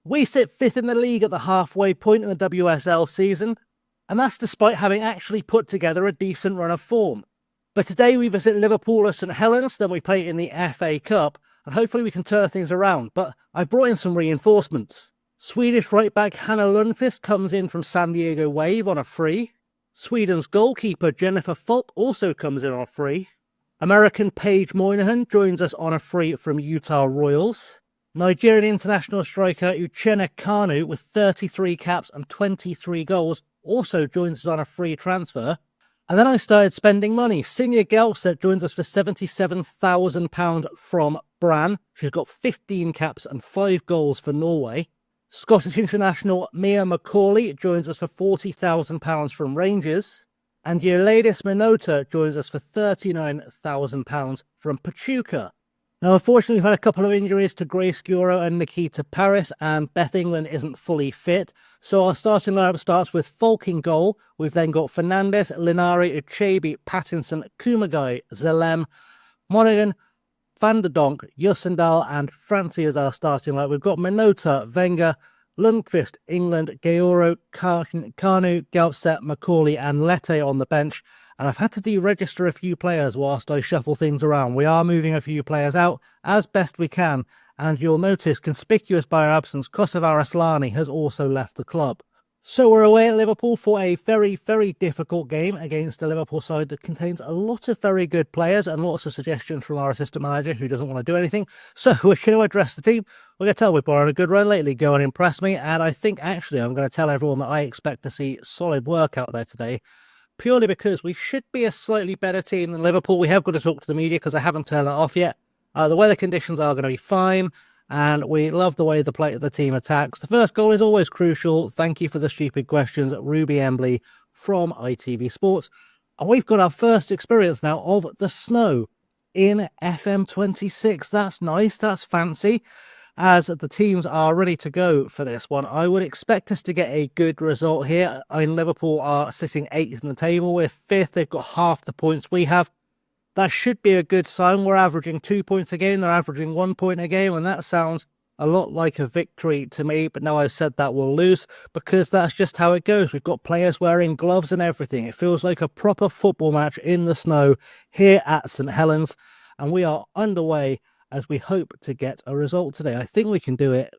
We sit 5th in the league at the halfway point in the WSL season, and that's despite having actually put together a decent run of form. But today we visit Liverpool at St Helens, then we play in the FA Cup, and hopefully we can turn things around. But I've brought in some reinforcements. Swedish right-back Hanna Lundqvist comes in from San Diego Wave on a free. Sweden's goalkeeper Jennifer Falk also comes in on a free. American Paige Moynihan joins us on a free from Utah Royals. Nigerian international striker Uchenna Kanu, with 33 caps and 23 goals, also joins us on a free transfer. And then I started spending money. Sinja Gelset joins us for £77,000 from Brann. She's got 15 caps and 5 goals for Norway. Scottish international Mia Macaulay joins us for £40,000 from Rangers. And Yeladis Minota joins us for £39,000 from Pachuca. Now, unfortunately, we've had a couple of injuries to Grace Guro and Nikita Paris, and Beth England isn't fully fit. So our starting lineup starts with Falk in goal. We've then got Fernandez, Linari, Uchebe, Pattinson, Kumagai, Zelem, Monaghan, Van der Donk, Jussendal, and Francie as our starting lineup. We've got Minota, Wenger, Lundqvist, England, Gaoro, Kanu, Gelset, Macaulay, and Lette on the bench. And I've had to deregister a few players whilst I shuffle things around. We are moving a few players out as best we can. And you'll notice, conspicuous by our absence, Kosovar Aslani has also left the club. So we're away at Liverpool for a very, very difficult game against a Liverpool side that contains a lot of very good players and lots of suggestions from our assistant manager who doesn't want to do anything. So we're going to address the team. We're going to tell we've borrowed a good run lately, go and impress me. And I think actually I'm going to tell everyone that I expect to see solid work out there today, purely because we should be a slightly better team than Liverpool. We have got to talk to the media because I haven't turned that off yet. The weather conditions are going to be fine, and we love the way the team attacks. The first goal is always crucial. Thank you for the stupid questions, Ruby Embley from ITV Sports. And we've got our first experience now of the snow in FM26. That's nice, that's fancy. As the teams are ready to go for this one, I would expect us to get a good result here. I mean, Liverpool are sitting 8th in the table. We're 5th. They've got half the points we have. That should be a good sign. We're averaging 2 points a game. They're averaging 1 point a game, and that sounds a lot like a victory to me. But now I've said that, we'll lose, because that's just how it goes. We've got players wearing gloves and everything. It feels like a proper football match in the snow here at St Helens, and we are underway as we hope to get a result today. I think we can do it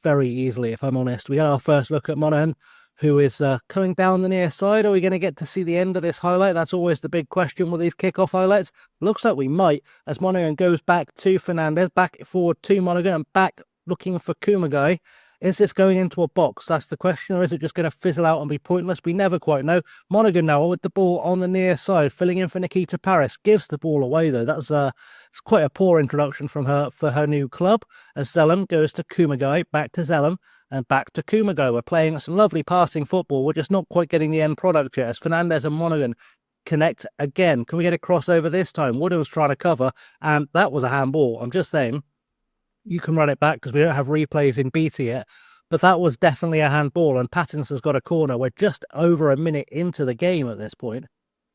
very easily, if I'm honest. We had our first look at Monaghan, who is coming down the near side. Are we going to get to see the end of this highlight? That's always the big question with these kickoff highlights. Looks like we might, as Monaghan goes back to Fernandez, back forward to Monaghan, and back looking for Kumagai. Is this going into a box? That's the question, or is it just going to fizzle out and be pointless? We never quite know. Monaghan now with the ball on the near side, filling in for Nikita Paris. Gives the ball away, though. That's it's quite a poor introduction from her for her new club. As Zelem goes to Kumagai, back to Zelem, and back to Kumagai. We're playing some lovely passing football. We're just not quite getting the end product yet. As Fernandez and Monaghan connect again. Can we get a crossover this time? Woodham was trying to cover, and that was a handball. I'm just saying, you can run it back because we don't have replays in beta yet, but that was definitely a handball, and Pattinson's got a corner. We're just over a minute into the game at this point.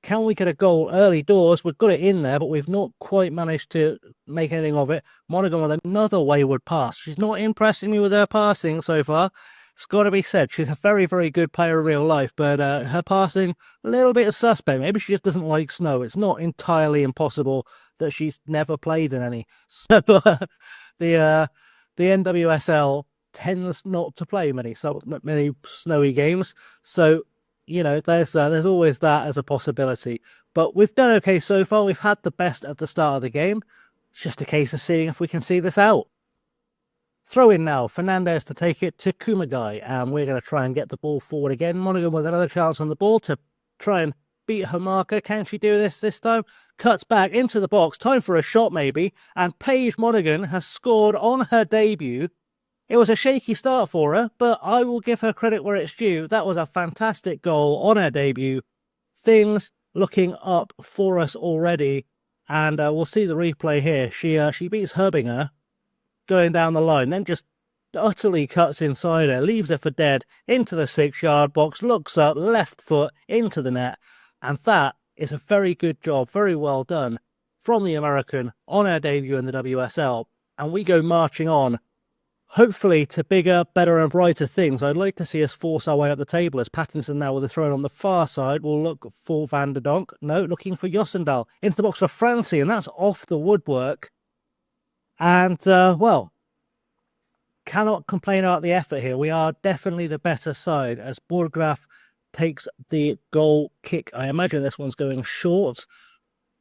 Can we get a goal early doors? We've got it in there, but we've not quite managed to make anything of it. Monaghan with another wayward pass. She's not impressing me with her passing so far. It's got to be said, she's a very, very good player in real life, but her passing, a little bit suspect. Maybe she just doesn't like snow. It's not entirely impossible that she's never played in any. So the NWSL tends not to play many snowy games. So, you know, there's always that as a possibility. But we've done okay so far. We've had the best at the start of the game. It's just a case of seeing if we can see this out. Throw in now, Fernandez to take it to Kumagai, and we're going to try and get the ball forward again. Monaghan with another chance on the ball to try and beat her marker. Can she do this time? Cuts back into the box, time for a shot maybe, and Paige Monaghan has scored on her debut. It was a shaky start for her, but I will give her credit where it's due. That was a fantastic goal on her debut. Things looking up for us already, and we'll see the replay here. She beats Herbinger going down the line, then just utterly cuts inside her, leaves her for dead, into the 6-yard box, looks up, left foot, into the net, and that is a very good job, very well done from the American on her debut in the WSL, and we go marching on hopefully to bigger, better and brighter things. I'd like to see us force our way up the table, as Pattinson now with a throw on the far side will look for Van der Donk. No, looking for Josendal. Into the box for Francie, and that's off the woodwork. And, well, cannot complain about the effort here. We are definitely the better side as Burgraf takes the goal kick. I imagine this one's going short.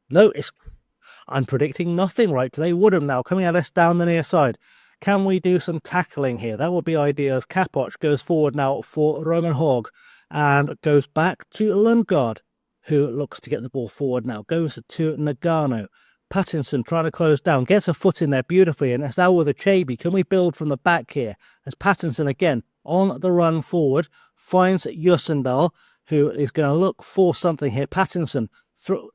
No, I'm predicting nothing right today. Woodham now coming at us down the near side. Can we do some tackling here? That would be ideal as Kapoc goes forward now for Roman Hogg and goes back to Lundgaard, who looks to get the ball forward now. Goes to Nagano. Pattinson trying to close down. Gets a foot in there beautifully, and it's now with Achabi. Can we build from the back here? As Pattinson again on the run forward finds Josendal, who is going to look for something here. Pattinson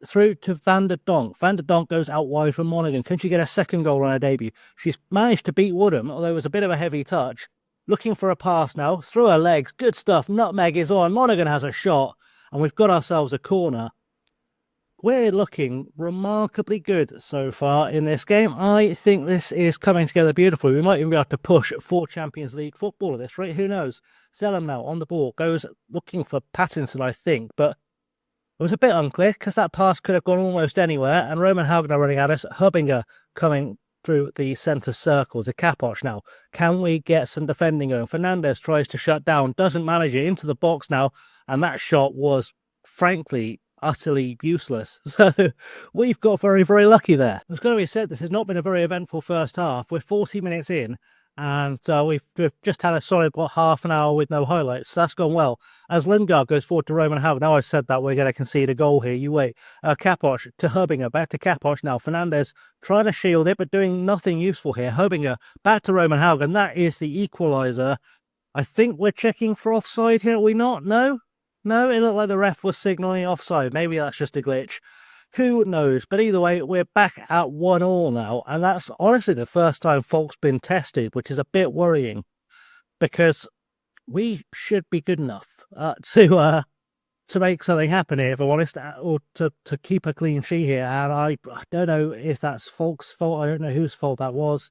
through to Van der Donk. Van der Donk goes out wide from Monaghan. Can she get a second goal on her debut? She's managed to beat Woodham, although it was a bit of a heavy touch. Looking for a pass now. Through her legs. Good stuff. Nutmeg is on. Monaghan has a shot. And we've got ourselves a corner. We're looking remarkably good so far in this game. I think this is coming together beautifully. We might even be able to push for Champions League football at this rate. Who knows? Zellum now on the ball. Goes looking for Pattinson, I think. But it was a bit unclear because that pass could have gone almost anywhere. And Roman Hagner running at us. Hubbinger coming through the centre circle to Kapoc now. Can we get some defending going? Fernandez tries to shut down. Doesn't manage it into the box now. And that shot was, frankly, utterly useless. So we've got very, very lucky there. It's got to be said, this has not been a very eventful first half. We're 40 minutes in. And we've just had a solid, half an hour with no highlights. So that's gone well. As Lundgaard goes forward to Roman Howard. Now I've said that, we're going to concede a goal here. You wait. Kapoc to Herbinger. Back to Kapoc now. Fernandez trying to shield it, but doing nothing useful here. Herbinger back to Roman Howard. And that is the equaliser. I think we're checking for offside here. Are we not? No? No, it looked like the ref was signalling offside. Maybe that's just a glitch. Who knows? But either way, we're back at 1-1 now. And that's honestly the first time Falk's been tested, which is a bit worrying. Because we should be good enough to make something happen here, if I'm honest, or to keep a clean sheet here. And I don't know if that's Falk's fault. I don't know whose fault that was.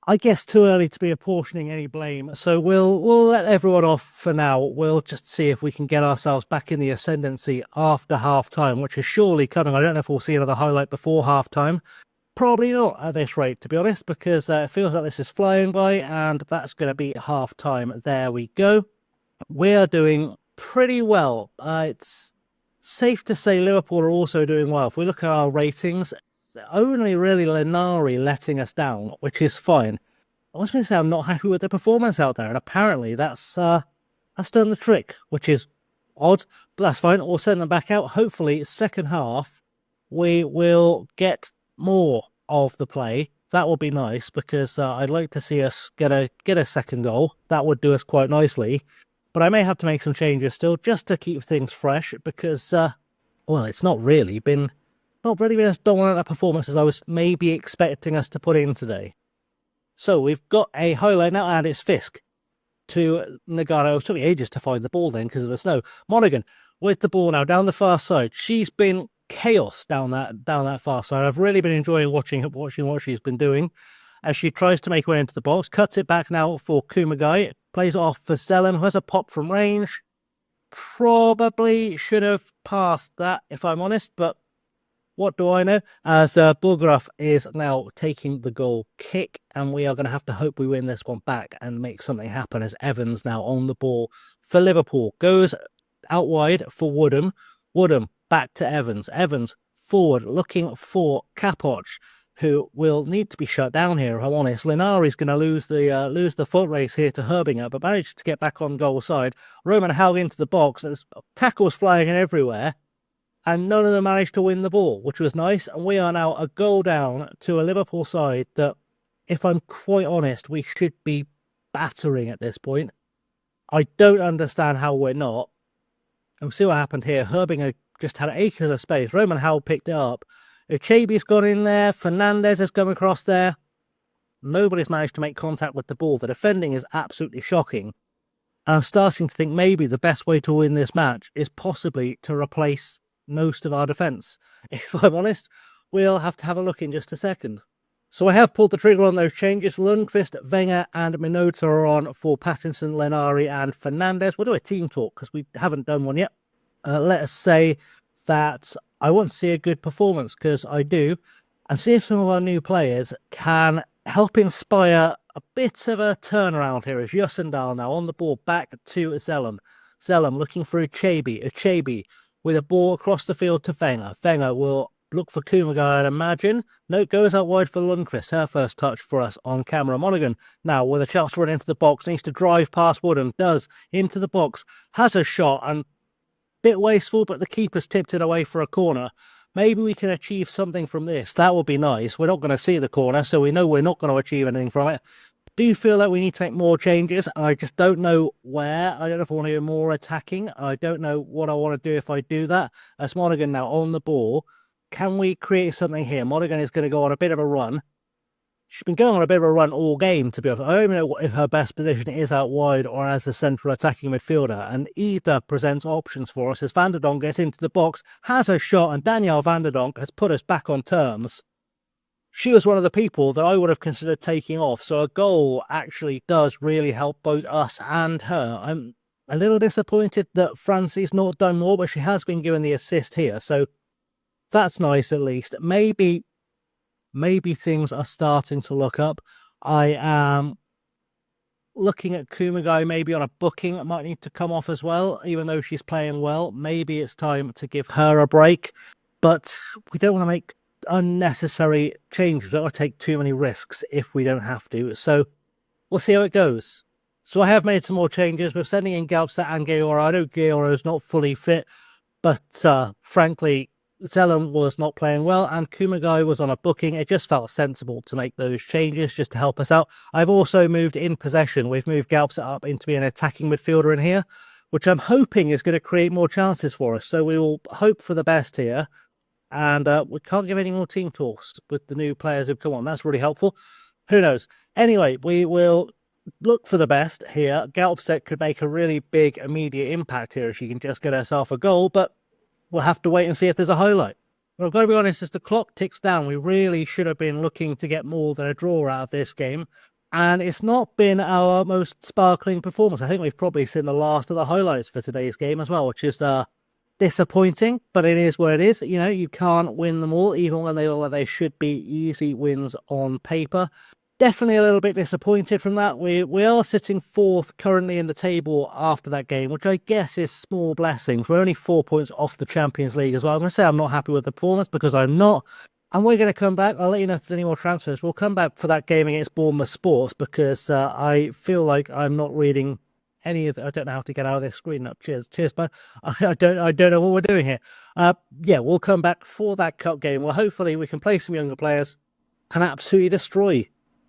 I guess too early to be apportioning any blame, so we'll let everyone off for now. We'll just see if we can get ourselves back in the ascendancy after half-time, which is surely coming. I don't know if we'll see another highlight before half-time. Probably not at this rate, to be honest, because it feels like this is flying by, and that's going to be half-time. There we go. We're doing pretty well. It's safe to say Liverpool are also doing well. If we look at our ratings, only really Linari letting us down, which is fine. I was going to say I'm not happy with the performance out there, and apparently that's done the trick, which is odd, but that's fine. We'll send them back out. Hopefully, second half, we will get more of the play. That would be nice, because I'd like to see us get a second goal. That would do us quite nicely. But I may have to make some changes still, just to keep things fresh, because, well, it's not really been as dominant a performance as I was maybe expecting us to put in today. So we've got a highlight now, and it's Fisk to Nagano. It took me ages to find the ball then because of the snow. Monaghan with the ball now down the far side. She's been chaos down that far side. I've really been enjoying watching what she's been doing as she tries to make her way into the box. Cuts it back now for Kumagai. Plays it off for Zelen, who has a pop from range. Probably should have passed that, if I'm honest, but what do I know? As Burgraf is now taking the goal kick, and we are going to have to hope we win this one back and make something happen as Evans now on the ball for Liverpool. Goes out wide for Woodham. Woodham back to Evans. Evans forward looking for Kapoc, who will need to be shut down here, if I'm honest. Linari's going to lose the foot race here to Herbinger, but managed to get back on goal side. Roman Howell into the box. There's tackles flying in everywhere. And none of them managed to win the ball, which was nice. And we are now a goal down to a Liverpool side that, if I'm quite honest, we should be battering at this point. I don't understand how we're not. And we'll see what happened here. Herbinger just had acres of space. Roman Howell picked it up. Uchebi's gone in there. Fernandez has come across there. Nobody's managed to make contact with the ball. The defending is absolutely shocking. And I'm starting to think maybe the best way to win this match is possibly to replace most of our defence. If I'm honest, we'll have to have a look in just a second. So I have pulled the trigger on those changes. Lundqvist, Wenger and Minota are on for Pattinson, Lenari and Fernandez. We'll do a team talk because we haven't done one yet. Let us say that I want to see a good performance, because I do, and see if some of our new players can help inspire a bit of a turnaround here. As Jussendal now on the ball back to Zellum. Zellum looking for Uchebi. Uchebi with a ball across the field to Wenger. Wenger will look for Kumagai, I'd imagine. No, goes out wide for Lundqvist. Her first touch for us on camera. Monaghan now with a chance to run into the box. Needs to drive past Woodham. Does. Into the box. Has a shot and bit wasteful, but the keeper's tipped it away for a corner. Maybe we can achieve something from this. That would be nice. We're not going to see the corner, so we know we're not going to achieve anything from it. Do you feel that we need to make more changes? I just don't know where. I don't know if I want to do more attacking. I don't know what I want to do if I do that. As Monaghan now on the ball, can we create something here? Monaghan is going to go on a bit of a run. She's been going on a bit of a run all game, to be honest. I don't even know if her best position is out wide or as a central attacking midfielder. And either presents options for us as Van der Donk gets into the box, has a shot, and Danielle Van der Donk has put us back on terms. She was one of the people that I would have considered taking off. So a goal actually does really help both us and her. I'm a little disappointed that Francie's not done more, but she has been given the assist here. So that's nice at least. Maybe things are starting to look up. I am looking at Kumagai maybe on a booking. It might need to come off as well, even though she's playing well. Maybe it's time to give her a break. But we don't want to make unnecessary changes. We don't want to take too many risks if we don't have to. So we'll see how it goes. So I have made some more changes. We're sending in Galpset and Geora. I know Geora's not fully fit, but frankly, Zellum was not playing well and Kumagai was on a booking. It just felt sensible to make those changes just to help us out. I've also moved in possession. We've moved Galpset up into being an attacking midfielder in here, which I'm hoping is going to create more chances for us. So we will hope for the best here. And we can't give any more team talks with the new players who've come on. That's really helpful. Who knows? Anyway, we will look for the best here. Galpset could make a really big immediate impact here if she can just get herself a goal, but we'll have to wait and see if there's a highlight. But I've got to be honest, as the clock ticks down, we really should have been looking to get more than a draw out of this game. And it's not been our most sparkling performance. I think we've probably seen the last of the highlights for today's game as well, which is disappointing, but it is what it is. You know, you can't win them all, even when they look like they should be easy wins on paper. Definitely a little bit disappointed from that. We are sitting fourth currently in the table after that game, which I guess is small blessings. We're only 4 points off the Champions League as well. I'm going to say I'm not happy with the performance because I'm not. And we're going to come back. I'll let you know if there's any more transfers. We'll come back for that game against Bournemouth Sports because I feel like I'm not reading any of the, I don't know how to get out of this screen. No, cheers, bud. I don't know what we're doing here. Yeah, we'll come back for that cup game. Well, hopefully we can play some younger players and absolutely destroy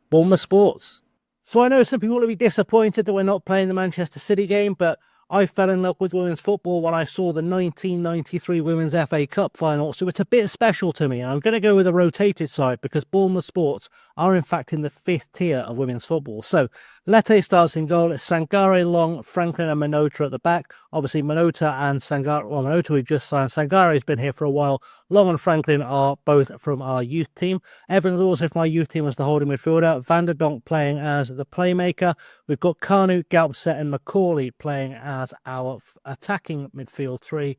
Bournemouth Sports. So I know some people will be disappointed that we're not playing the Manchester City game, but I fell in love with women's football when I saw the 1993 Women's FA Cup final, so it's a bit special to me. And I'm going to go with a rotated side because Bournemouth Sports are in fact in the 5th tier of women's football. So Lete starts in goal. It's Sangare, Long, Franklin and Minota at the back. Obviously Minota and Sangare, well Minota we've just signed. Sangare has been here for a while. Long and Franklin are both from our youth team. Evans also from our youth team as the holding midfielder. Van der Donk playing as the playmaker. We've got Kanu, Galpset and Macaulay playing as our attacking midfield three.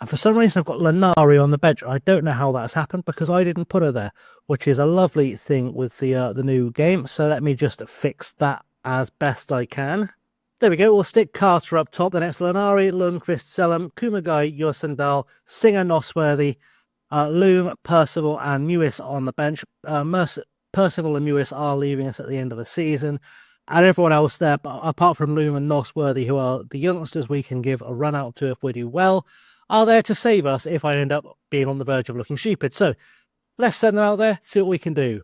And for some reason I've got Lenari on the bench. I don't know how that's happened because I didn't put her there, which is a lovely thing with the new game. So let me just fix that as best I can. There we go. We'll stick Carter up top. Then it's Lenari, Lundqvist, Zellum, Kumagai, Jussendal, Singer, Nosworthy, Loom, Percival and Mewis on the bench. Percival and Mewis are leaving us at the end of the season. And everyone else there, apart from Loom and Nosworthy, who are the youngsters we can give a run out to if we do well, are there to save us if I end up being on the verge of looking stupid. So let's send them out there, see what we can do.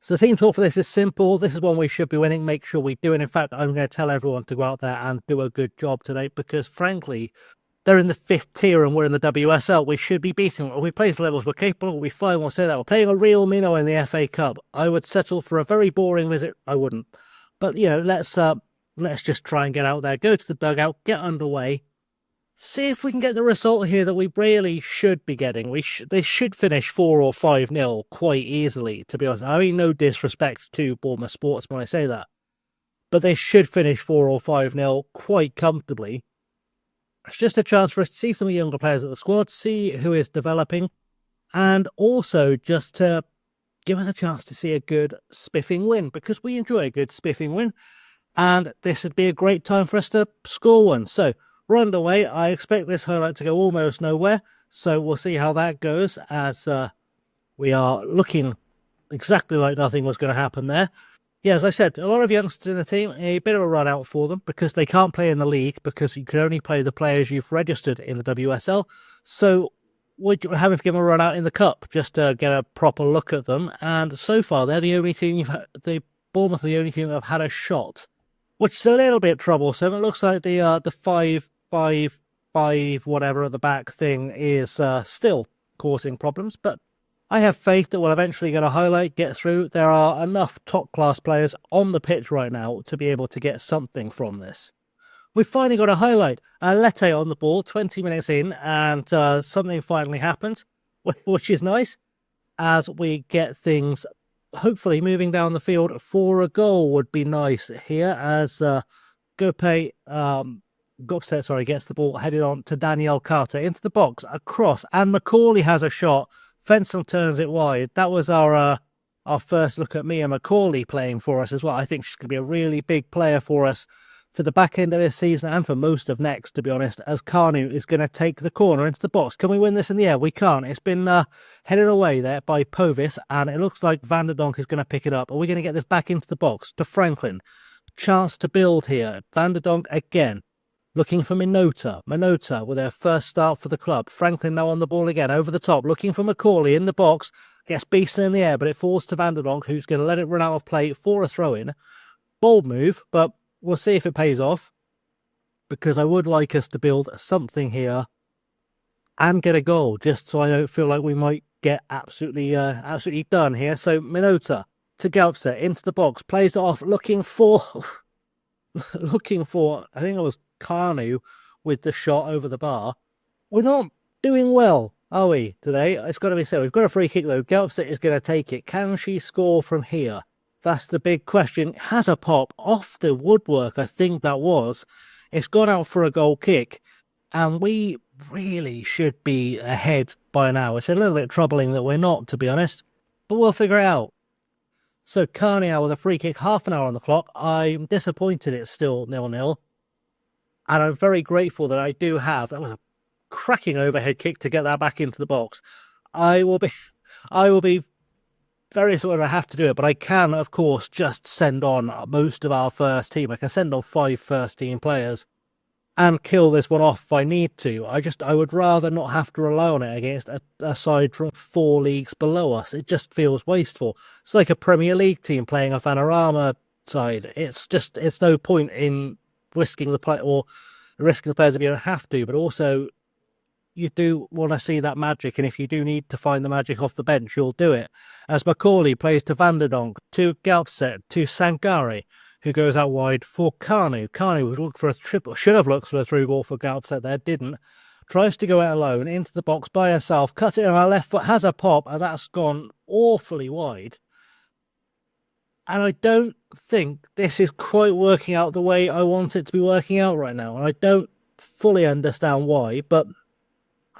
So the team talk for this is simple. This is one we should be winning. Make sure we do. And in fact, I'm going to tell everyone to go out there and do a good job today because, frankly, they're in the 5th tier and we're in the WSL. We should be beating them. We play for levels we're capable. We fine. We'll say that. We're playing a real minnow in the FA Cup. I would settle for a very boring visit. I wouldn't. But, you know, let's just try and get out there, go to the dugout, get underway, see if we can get the result here that we really should be getting. They should finish 4 or 5-0 quite easily, to be honest. I mean, no disrespect to Bournemouth Sports when I say that, but they should finish 4 or 5-0 quite comfortably. It's just a chance for us to see some of the younger players at the squad, see who is developing, and also just to give us a chance to see a good spiffing win, because we enjoy a good spiffing win, and this would be a great time for us to score one. So we're underway. I expect this highlight to go almost nowhere, so we'll see how that goes, as we are looking exactly like nothing was going to happen there. Yeah, as I said, a lot of youngsters in the team, a bit of a run out for them because they can't play in the league because you can only play the players you've registered in the WSL. So we're having to give them a run out in the cup just to get a proper look at them. And so far, they're the only team the Bournemouth are the only team that have had a shot, which is a little bit troublesome. It looks like the 5-5-5 whatever at the back thing is still causing problems, but I have faith that we'll eventually get a highlight, get through. There are enough top-class players on the pitch right now to be able to get something from this. We've finally got a highlight. Lete on the ball, 20 minutes in, and something finally happened, which is nice, as we get things hopefully moving down the field for a goal would be nice here, as Gopset gets the ball headed on to Danielle Carter into the box, across, and Macaulay has a shot. Fensel turns it wide. That was our first look at Mia Macaulay playing for us as well. I think she's going to be a really big player for us for the back end of this season and for most of next, to be honest, as Carnu is going to take the corner into the box. Can we win this in the air? We can't. It's been headed away there by Povis, and it looks like Van der Donk is going to pick it up. Are we going to get this back into the box to Franklin? Chance to build here. Van der Donk again. Looking for Minota. Minota with their first start for the club. Franklin now on the ball again, over the top. Looking for Macaulay in the box. Gets beaten in the air, but it falls to Van der Donk, who's going to let it run out of play for a throw-in. Bold move, but we'll see if it pays off, because I would like us to build something here and get a goal, just so I don't feel like we might get absolutely done here. So Minota to Galpset into the box, plays it off, looking for, I think it was Carnu with the shot over the bar. We're not doing well, are we, today? It's got to be said. We've got a free kick, though. Galpset is going to take it. Can she score from here? That's the big question. Has a pop off the woodwork, I think that was. It's gone out for a goal kick, and we really should be ahead by now. It's a little bit troubling that we're not, to be honest, but we'll figure it out. So Carnier with a free kick, half an hour on the clock. I'm disappointed it's still 0-0. And I'm very grateful that I do have. That was a cracking overhead kick to get that back into the box. I will be very sorry I have to do it, but I can, of course, just send on most of our first team. I can send on 5 first-team players and kill this one off if I need to. I would rather not have to rely on it against a side from 4 leagues below us. It just feels wasteful. It's like a Premier League team playing a Panorama side. It's no point in risking the players if you don't have to, but also you do want to see that magic, and if you do need to find the magic off the bench, you'll do it. As Macaulay plays to Van der Donk, to Galpset, to Sangare, who goes out wide for Carnu. Carnu would look for a triple, should have looked for a through ball for Galpset there, didn't. Tries to go out alone, into the box by herself, cuts it on her left foot, has a pop, and that's gone awfully wide. And I don't think this is quite working out the way I want it to be working out right now. And I don't fully understand why, but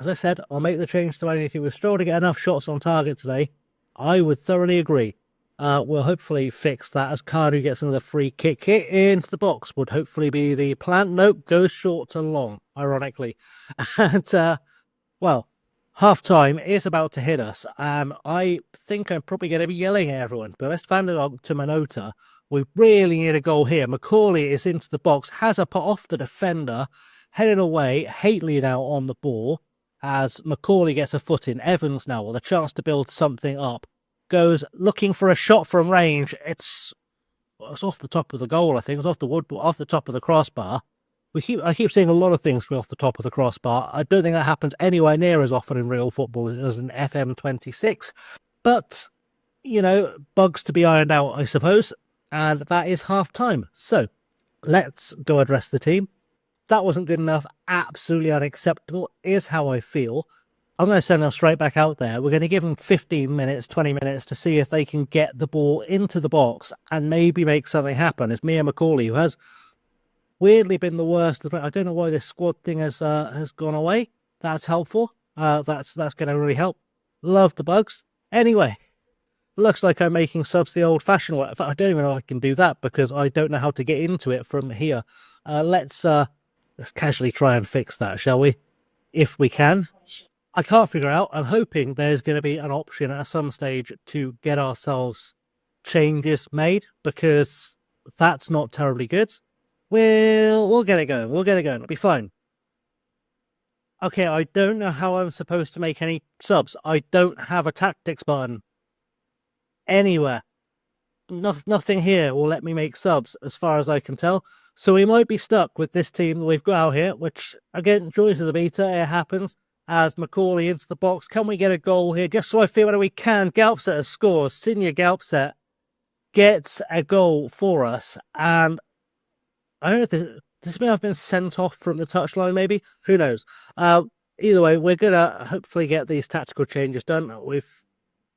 as I said, I'll make the change to my anything. We've struggled to get enough shots on target today. I would thoroughly agree. We'll hopefully fix that as Cardu gets another free kick hit into the box. Would hopefully be the plan. Nope, goes short to long, ironically. And, well, half-time is about to hit us. I think I'm probably going to be yelling at everyone. But let's find it on to Minota. We really need a goal here. Macaulay is into the box, has a put off the defender, headed away. Hateley now on the ball, as Macaulay gets a foot in. Evans now with a chance to build something up. Goes looking for a shot from range. It's off the top of the goal, I think. It's off the top of the crossbar. I keep seeing a lot of things go off the top of the crossbar. I don't think that happens anywhere near as often in real football as it does in FM26. But, you know, bugs to be ironed out, I suppose. And that is half-time. So, let's go address the team. That wasn't good enough. Absolutely unacceptable is how I feel. I'm going to send them straight back out there. We're going to give them 15 minutes, 20 minutes to see if they can get the ball into the box and maybe make something happen. It's Mia McCauley, who has weirdly been the worst. I don't know why this squad thing has gone away. That's helpful. That's going to really help. Love the bugs. Anyway, looks like I'm making subs the old-fashioned way. In fact, I don't even know if I can do that because I don't know how to get into it from here. Let's casually try and fix that, shall we? If we can. I can't figure out. I'm hoping there's going to be an option at some stage to get ourselves changes made, because that's not terribly good. We'll get it going. We'll get it going. It'll be fine. Okay, I don't know how I'm supposed to make any subs. I don't have a tactics button anywhere. Nothing here will let me make subs, as far as I can tell. So we might be stuck with this team that we've got out here, which, again, joys of the beta, it happens. As McCauley into the box, can we get a goal here? Just so I feel whether we can. Galpset scores. Senior Galpset gets a goal for us. And I don't know if this may have been sent off from the touchline, maybe. Who knows? Either way, we're going to hopefully get these tactical changes done.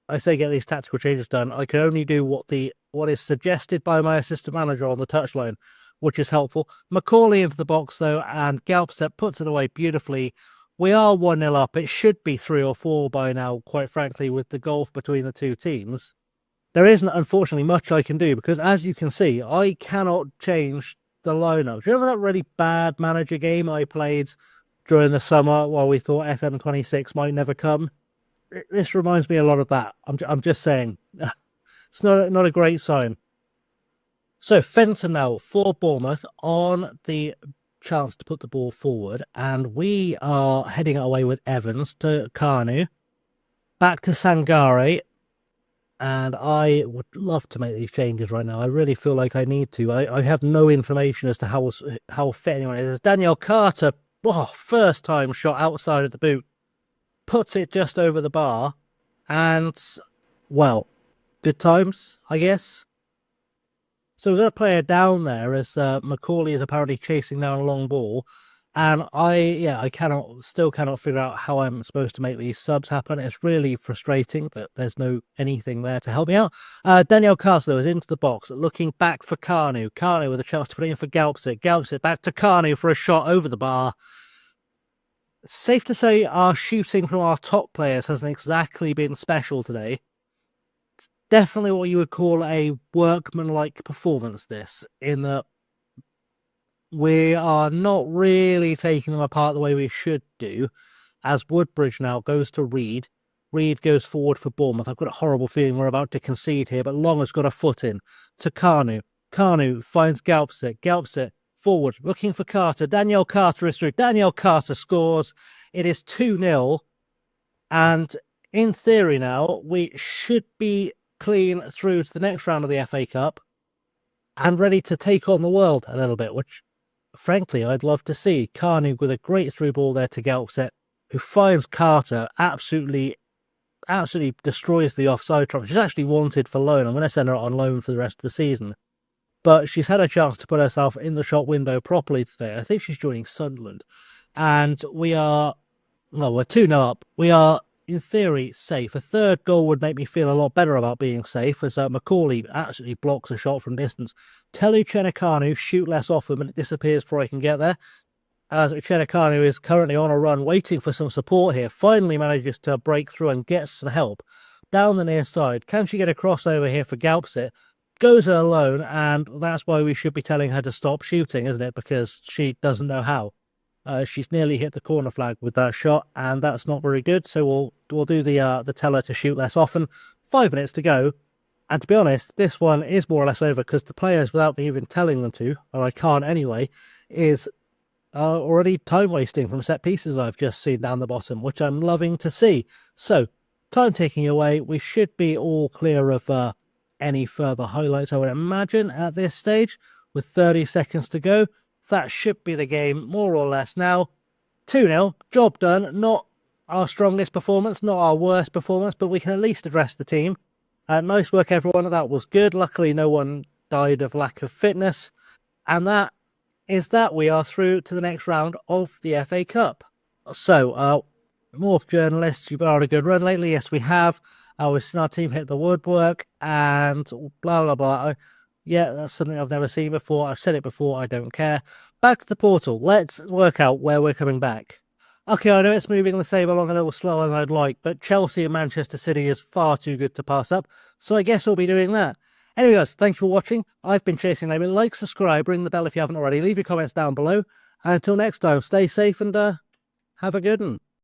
I say get these tactical changes done. I can only do what is suggested by my assistant manager on the touchline, which is helpful. McCauley into the box, though, and Galpset puts it away beautifully. We are 1-0 up. It should be 3 or 4 by now, quite frankly, with the gulf between the two teams. There isn't, unfortunately, much I can do, because as you can see, I cannot change the lineup. Do you remember that really bad manager game I played during the summer while we thought FM26 might never come? This reminds me a lot of that. I'm just saying. It's not a great sign. So, Fenton now for Bournemouth on the chance to put the ball forward, and we are heading away with Evans to Kanu, back to Sangare, and I would love to make these changes right now. I really feel like I need to. I have no information as to how fit anyone is. Daniel Carter, first time shot outside of the boot, puts it just over the bar, and, well, good times, I guess. So we're going to play it down there as McCauley is apparently chasing down a long ball. And I still cannot figure out how I'm supposed to make these subs happen. It's really frustrating that there's anything there to help me out. Daniel Castro is into the box, looking back for Kanu. Kanu with a chance to put it in for Galpset. Galpset back to Kanu for a shot over the bar. It's safe to say our shooting from our top players hasn't exactly been special today. Definitely what you would call a workmanlike performance, this, in that we are not really taking them apart the way we should do, as Woodbridge now goes to Reed. Reed goes forward for Bournemouth. I've got a horrible feeling we're about to concede here, but Long has got a foot in to Kanu. Kanu finds Galpset. Galpset forward, looking for Carter. Daniel Carter is through. Daniel Carter scores. It is 2-0, and in theory now, we should be clean through to the next round of the FA Cup and ready to take on the world a little bit, which, frankly, I'd love to see. Kanu with a great through ball there to Galpset, who finds Carter, absolutely destroys the offside trap. She's actually wanted for loan. I'm going to send her on loan for the rest of the season. But she's had a chance to put herself in the shop window properly today. I think she's joining Sunderland. And we're 2-0 up. We are, in theory, safe. A third goal would make me feel a lot better about being safe, as McCauley absolutely blocks a shot from distance. Telu Chenekanu shoot less often, but it disappears before I can get there. As Chenekanu is currently on a run, waiting for some support here, finally manages to break through and get some help. Down the near side, can she get a crossover here for Galpset? Goes her alone, and that's why we should be telling her to stop shooting, isn't it? Because she doesn't know how. She's nearly hit the corner flag with that shot, and that's not very good. So we'll do the tell her to shoot less often. 5 minutes to go, and to be honest, this one is more or less over because the players, without me even telling them to, or I can't anyway, is already time wasting from set pieces I've just seen down the bottom, which I'm loving to see. So time ticking away. We should be all clear of any further highlights, I would imagine, at this stage, with 30 seconds to go. That should be the game, more or less now. 2-0, job done. Not our strongest performance, not our worst performance, but we can at least address the team. Nice work, everyone. That was good. Luckily, no one died of lack of fitness. And that is that we are through to the next round of the FA Cup. So, more journalists, you've had a good run lately. Yes, we have. We've seen our team hit the woodwork and blah, blah, blah. Yeah, that's something I've never seen before. I've said it before. I don't care. Back to the portal. Let's work out where we're coming back. Okay, I know it's moving the same along a little slower than I'd like, but Chelsea and Manchester City is far too good to pass up, so I guess we'll be doing that. Anyway, guys, thanks for watching. I've been Chasing Layman. Like, subscribe, ring the bell if you haven't already. Leave your comments down below. And until next time, stay safe and have a good one.